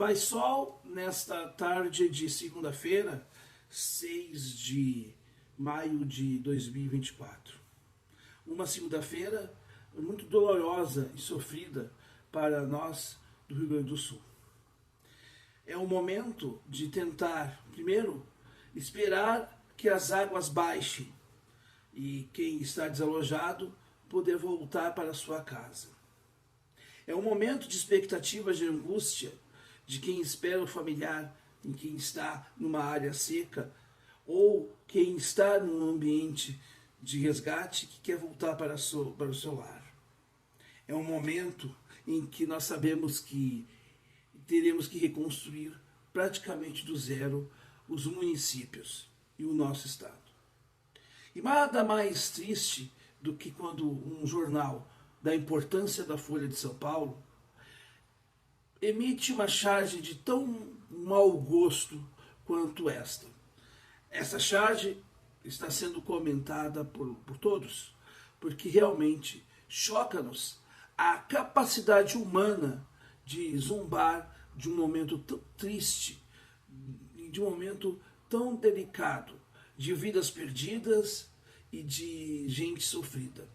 Pai Sol, nesta tarde de segunda-feira, 6 de maio de 2024. Uma segunda-feira muito dolorosa e sofrida para nós do Rio Grande do Sul. É o momento de tentar, primeiro, esperar que as águas baixem e quem está desalojado poder voltar para sua casa. É um momento de expectativa, de angústia, de quem espera o familiar, em quem está numa área seca, ou quem está num ambiente de resgate que quer voltar para o seu lar. É um momento em que nós sabemos que teremos que reconstruir praticamente do zero os municípios e o nosso estado. E nada mais triste do que quando um jornal da importância da Folha de São Paulo emite uma charge de tão mau gosto quanto esta. Essa charge está sendo comentada por todos, porque realmente choca-nos a capacidade humana de zombar de um momento tão triste, de um momento tão delicado, de vidas perdidas e de gente sofrida.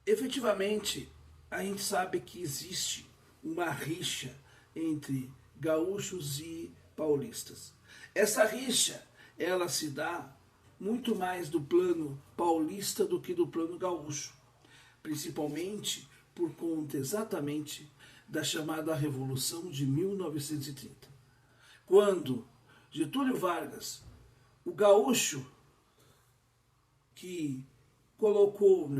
Efetivamente, a gente sabe que existe uma rixa entre gaúchos e paulistas. Essa rixa, ela se dá muito mais do plano paulista do que do plano gaúcho, principalmente por conta exatamente da chamada Revolução de 1930, quando Getúlio Vargas, o gaúcho que colocou,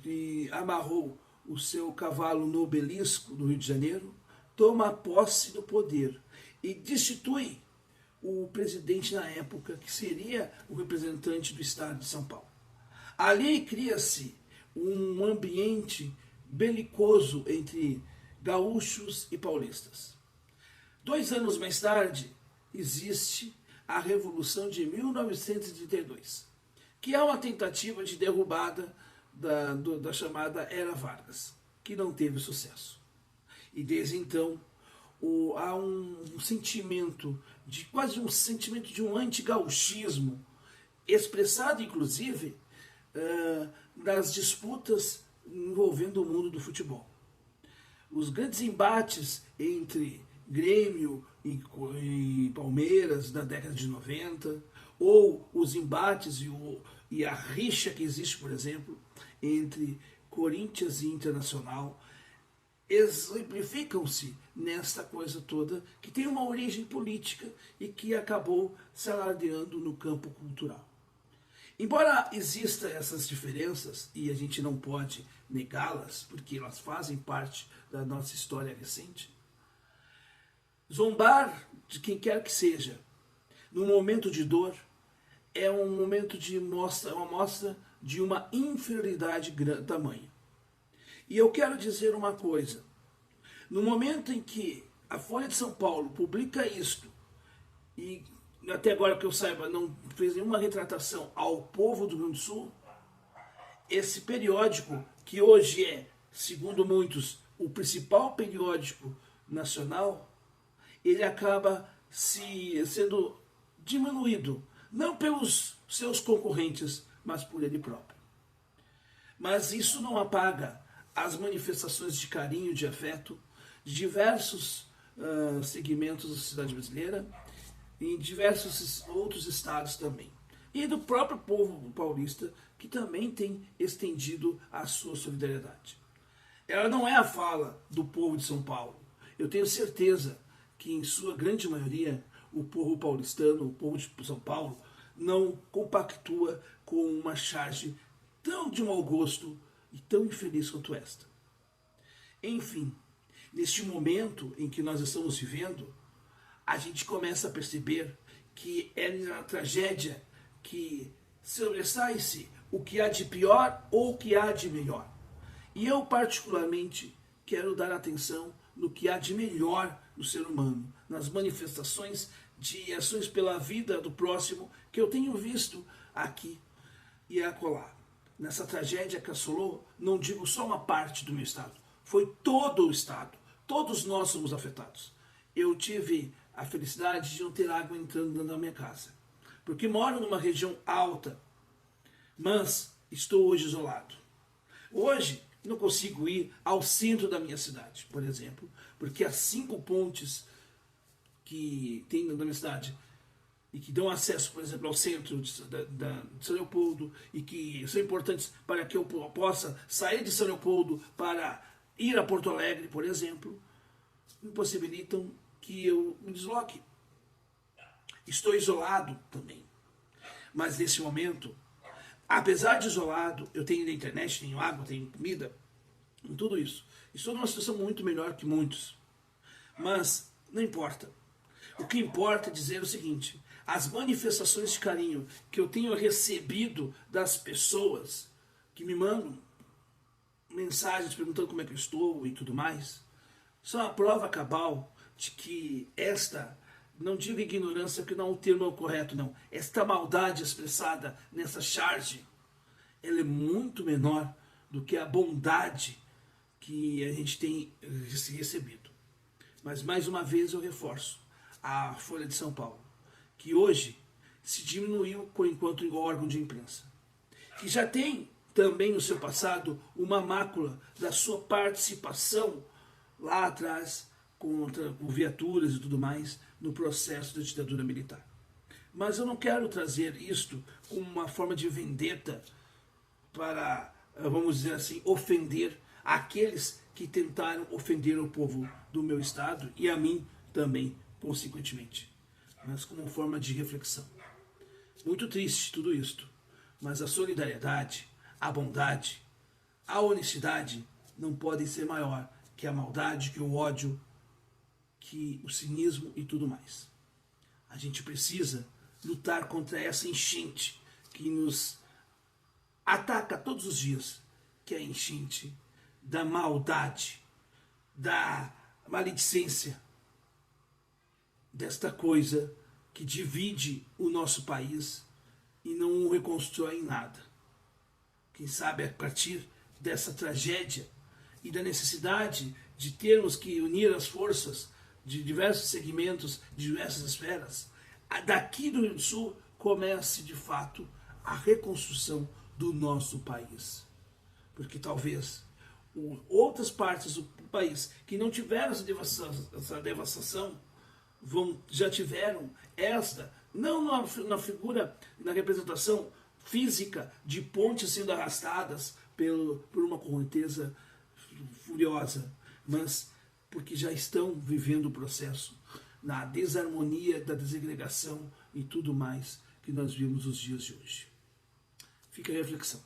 que amarrou o seu cavalo no obelisco do Rio de Janeiro, toma posse do poder e destitui o presidente na época, que seria o representante do estado de São Paulo. Ali cria-se um ambiente belicoso entre gaúchos e paulistas. 2 anos mais tarde, existe a Revolução de 1932, que é uma tentativa de derrubada da chamada Era Vargas, que não teve sucesso. E desde então há um sentimento, quase um sentimento de um anti-gauchismo, expressado inclusive nas disputas envolvendo o mundo do futebol. Os grandes embates entre Grêmio e Palmeiras na década de 90, ou os embates e a rixa que existe, por exemplo, entre Corinthians e Internacional, exemplificam-se nesta coisa toda que tem uma origem política e que acabou se alardeando no campo cultural. Embora existam essas diferenças, e a gente não pode negá-las, porque elas fazem parte da nossa história recente, zombar de quem quer que seja, num momento de dor, é um momento de uma mostra de uma inferioridade tamanha. E eu quero dizer uma coisa, no momento em que a Folha de São Paulo publica isto, e até agora que eu saiba não fez nenhuma retratação ao povo do Rio Grande do Sul, esse periódico, que hoje é, segundo muitos, o principal periódico nacional, ele acaba sendo diminuído, não pelos seus concorrentes, mas por ele próprio. Mas isso não apaga as manifestações de carinho, de afeto, de diversos segmentos da sociedade brasileira, e em diversos outros estados também. E do próprio povo paulista, que também tem estendido a sua solidariedade. Ela não é a fala do povo de São Paulo. Eu tenho certeza que, em sua grande maioria, o povo paulistano, o povo de São Paulo, não compactua com uma charge tão de mau gosto e tão infeliz quanto esta. Enfim, neste momento em que nós estamos vivendo, a gente começa a perceber que é na tragédia que sobressai-se o que há de pior ou o que há de melhor. E eu, particularmente, quero dar atenção no que há de melhor no ser humano, nas manifestações de ações pela vida do próximo que eu tenho visto aqui e acolá. Nessa tragédia que assolou, não digo só uma parte do meu estado, foi todo o estado, Todos nós somos afetados. Eu tive a felicidade de não ter água entrando na minha casa, porque moro numa região alta, mas estou hoje isolado. Hoje não consigo ir ao centro da minha cidade, por exemplo, porque as 5 pontes que tem na minha cidade e que dão acesso, por exemplo, ao centro de São Leopoldo e que são importantes para que eu possa sair de São Leopoldo para ir a Porto Alegre, por exemplo, impossibilitam que eu me desloque. Estou isolado também. Mas nesse momento, apesar de isolado, eu tenho internet, tenho água, tenho comida, tudo isso. Estou numa situação muito melhor que muitos. Mas não importa. O que importa é dizer o seguinte: as manifestações de carinho que eu tenho recebido das pessoas que me mandam mensagens perguntando como é que eu estou e tudo mais, são a prova cabal de que esta, não digo ignorância porque não o termo é o correto, não, esta maldade expressada nessa charge, ela é muito menor do que a bondade que a gente tem recebido. Mas mais uma vez eu reforço a Folha de São Paulo, que hoje se diminuiu enquanto órgão de imprensa, que já tem também no seu passado uma mácula da sua participação lá atrás com viaturas e tudo mais no processo da ditadura militar. Mas eu não quero trazer isto como uma forma de vendetta para, vamos dizer assim, ofender aqueles que tentaram ofender o povo do meu estado e a mim também, consequentemente, mas como forma de reflexão. Muito triste tudo isto, mas a solidariedade, a bondade, a honestidade não podem ser maior que a maldade, que o ódio, que o cinismo e tudo mais. A gente precisa lutar contra essa enchente que nos ataca todos os dias, que é a enchente da maldade, da maledicência, desta coisa que divide o nosso país e não o reconstrói em nada. Quem sabe a partir dessa tragédia e da necessidade de termos que unir as forças de diversos segmentos, de diversas esferas, daqui do Rio Grande do Sul comece de fato a reconstrução do nosso país. Porque talvez outras partes do país que não tiveram essa devastação já tiveram esta, não na figura, na representação física de pontes sendo arrastadas por uma correnteza furiosa, mas porque já estão vivendo o processo na desarmonia da desagregação e tudo mais que nós vimos nos dias de hoje. Fica a reflexão.